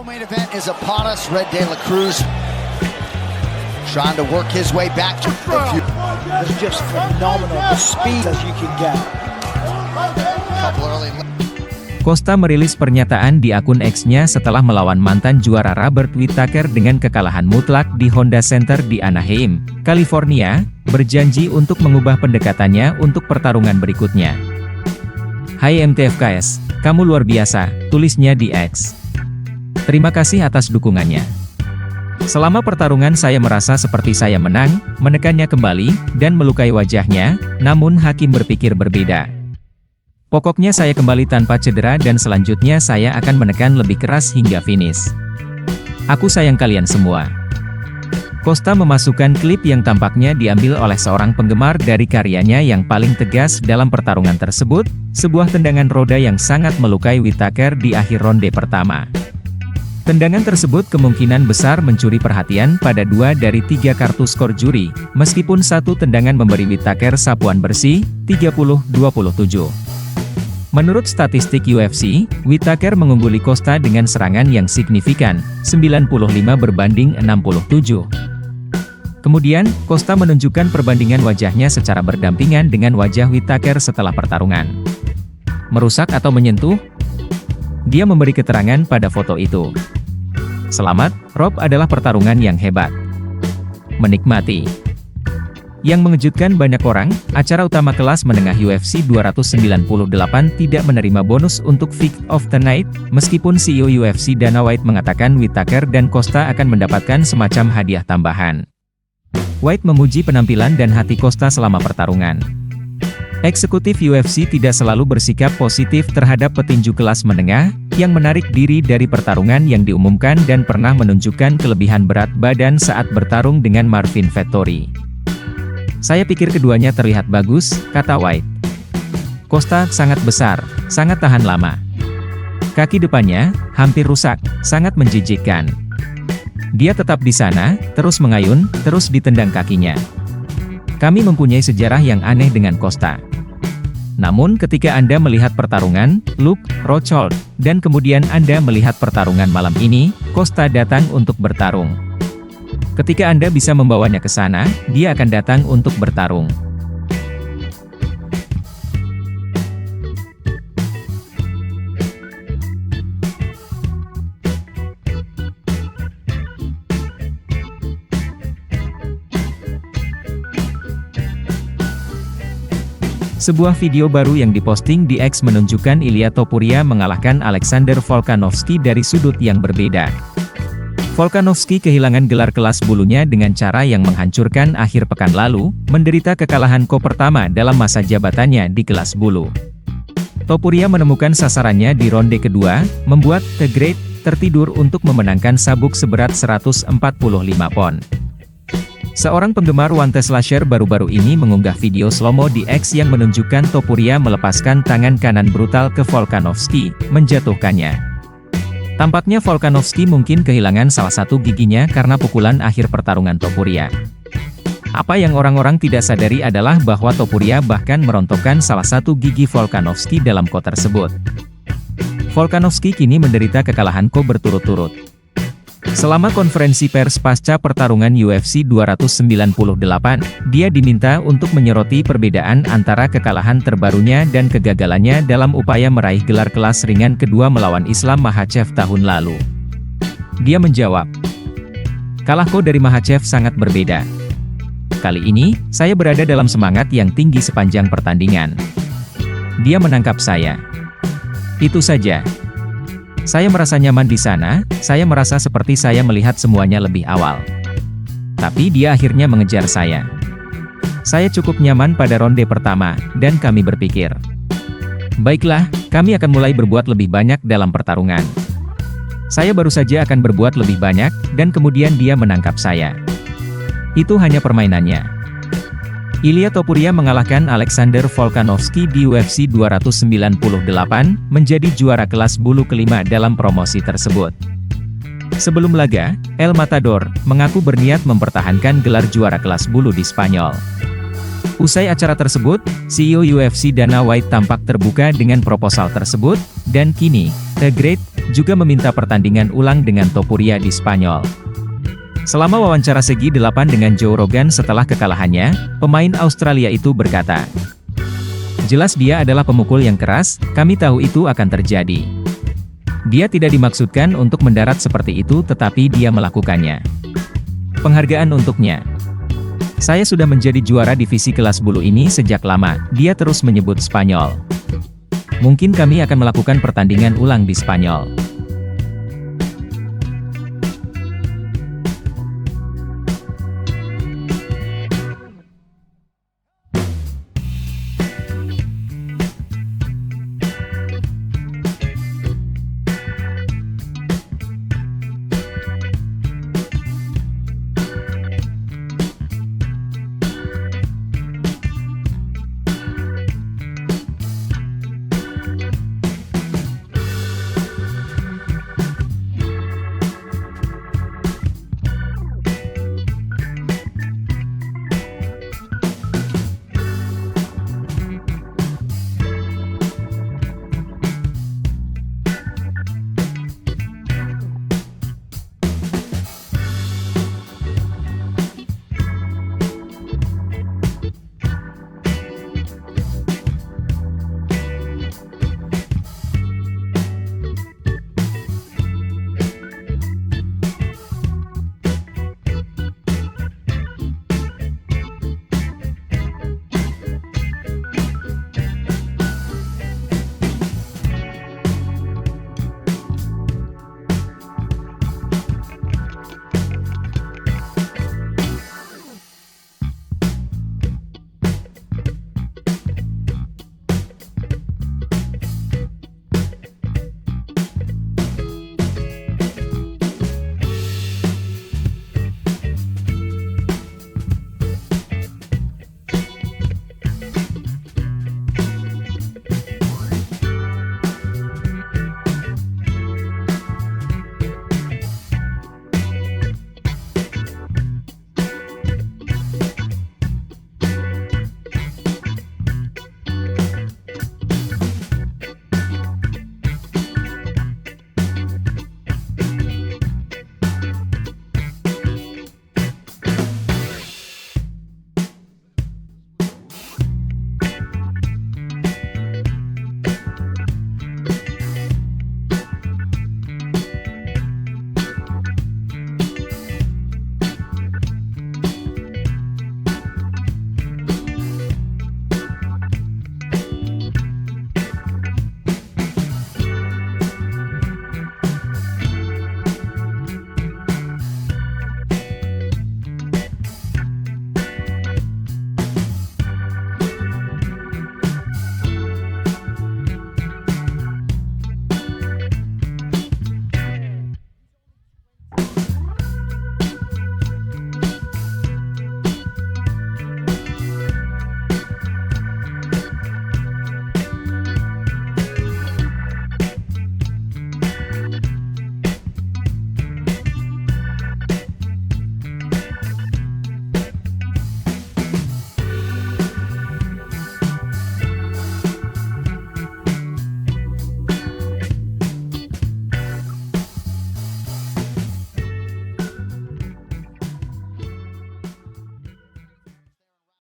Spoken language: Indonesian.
Co-main event is upon us. Red De La Cruz trying to work his way back to the few. It's just phenomenal, the speed as you can get. Couple early. Costa merilis pernyataan di akun X-nya setelah melawan mantan juara Robert Whittaker dengan kekalahan mutlak di Honda Center di Anaheim, California, berjanji untuk mengubah pendekatannya untuk pertarungan berikutnya. Hai MTFKS, kamu luar biasa, tulisnya di X. Terima kasih atas dukungannya. Selama pertarungan saya merasa seperti saya menang, menekannya kembali, dan melukai wajahnya, namun hakim berpikir berbeda. Pokoknya saya kembali tanpa cedera dan selanjutnya saya akan menekan lebih keras hingga finish. Aku sayang kalian semua. Costa memasukkan klip yang tampaknya diambil oleh seorang penggemar dari karyanya yang paling tegas dalam pertarungan tersebut, sebuah tendangan roda yang sangat melukai Whittaker di akhir ronde pertama. Tendangan tersebut kemungkinan besar mencuri perhatian pada 2 dari 3 kartu skor juri, meskipun satu tendangan memberi Whittaker sapuan bersih, 30-27. Menurut statistik UFC, Whittaker mengungguli Costa dengan serangan yang signifikan, 95 berbanding 67. Kemudian, Costa menunjukkan perbandingan wajahnya secara berdampingan dengan wajah Whittaker setelah pertarungan. Merusak atau menyentuh? Dia memberi keterangan pada foto itu. Selamat, Rob adalah pertarungan yang hebat. Menikmati. Yang mengejutkan banyak orang, acara utama kelas menengah UFC 298 tidak menerima bonus untuk Fight of the Night, meskipun CEO UFC Dana White mengatakan Whittaker dan Costa akan mendapatkan semacam hadiah tambahan. White memuji penampilan dan hati Costa selama pertarungan. Eksekutif UFC tidak selalu bersikap positif terhadap petinju kelas menengah, yang menarik diri dari pertarungan yang diumumkan dan pernah menunjukkan kelebihan berat badan saat bertarung dengan Marvin Vettori. Saya pikir keduanya terlihat bagus, kata White. Costa sangat besar, sangat tahan lama. Kaki depannya, hampir rusak, sangat menjijikkan. Dia tetap di sana, terus mengayun, terus ditendang kakinya. Kami mempunyai sejarah yang aneh dengan Costa. Namun ketika Anda melihat pertarungan, Luke Rockhold, dan kemudian Anda melihat pertarungan malam ini, Costa datang untuk bertarung. Ketika Anda bisa membawanya ke sana, dia akan datang untuk bertarung. Sebuah video baru yang diposting di X menunjukkan Ilia Topuria mengalahkan Alexander Volkanovski dari sudut yang berbeda. Volkanovski kehilangan gelar kelas bulunya dengan cara yang menghancurkan akhir pekan lalu, menderita kekalahan pertama dalam masa jabatannya di kelas bulu. Topuria menemukan sasarannya di ronde kedua, membuat The Great tertidur untuk memenangkan sabuk seberat 145 pon. Seorang penggemar One Slasher baru-baru ini mengunggah video slow-mo di X yang menunjukkan Topuria melepaskan tangan kanan brutal ke Volkanovski, menjatuhkannya. Tampaknya Volkanovski mungkin kehilangan salah satu giginya karena pukulan akhir pertarungan Topuria. Apa yang orang-orang tidak sadari adalah bahwa Topuria bahkan merontokkan salah satu gigi Volkanovski dalam tersebut. Volkanovski kini menderita kekalahan berturut-turut. Selama konferensi pers pasca pertarungan UFC 298, dia diminta untuk menyoroti perbedaan antara kekalahan terbarunya dan kegagalannya dalam upaya meraih gelar kelas ringan kedua melawan Islam Makhachev tahun lalu. Dia menjawab, "Kalahku dari Makhachev sangat berbeda. Kali ini, saya berada dalam semangat yang tinggi sepanjang pertandingan. Dia menangkap saya. Itu saja. Saya merasa nyaman di sana, saya merasa seperti saya melihat semuanya lebih awal. Tapi dia akhirnya mengejar saya. Saya cukup nyaman pada ronde pertama, dan kami berpikir, baiklah, kami akan mulai berbuat lebih banyak dalam pertarungan. Saya baru saja akan berbuat lebih banyak, dan kemudian dia menangkap saya. Itu hanya permainannya." Ilia Topuria mengalahkan Alexander Volkanovski di UFC 298, menjadi juara kelas bulu kelima dalam promosi tersebut. Sebelum laga, El Matador mengaku berniat mempertahankan gelar juara kelas bulu di Spanyol. Usai acara tersebut, CEO UFC Dana White tampak terbuka dengan proposal tersebut, dan kini, The Great juga meminta pertandingan ulang dengan Topuria di Spanyol. Selama wawancara segi 8 dengan Joe Rogan setelah kekalahannya, pemain Australia itu berkata, "Jelas dia adalah pemukul yang keras, kami tahu itu akan terjadi. Dia tidak dimaksudkan untuk mendarat seperti itu tetapi dia melakukannya. Penghargaan untuknya. Saya sudah menjadi juara divisi kelas bulu ini sejak lama," dia terus menyebut Spanyol. "Mungkin kami akan melakukan pertandingan ulang di Spanyol.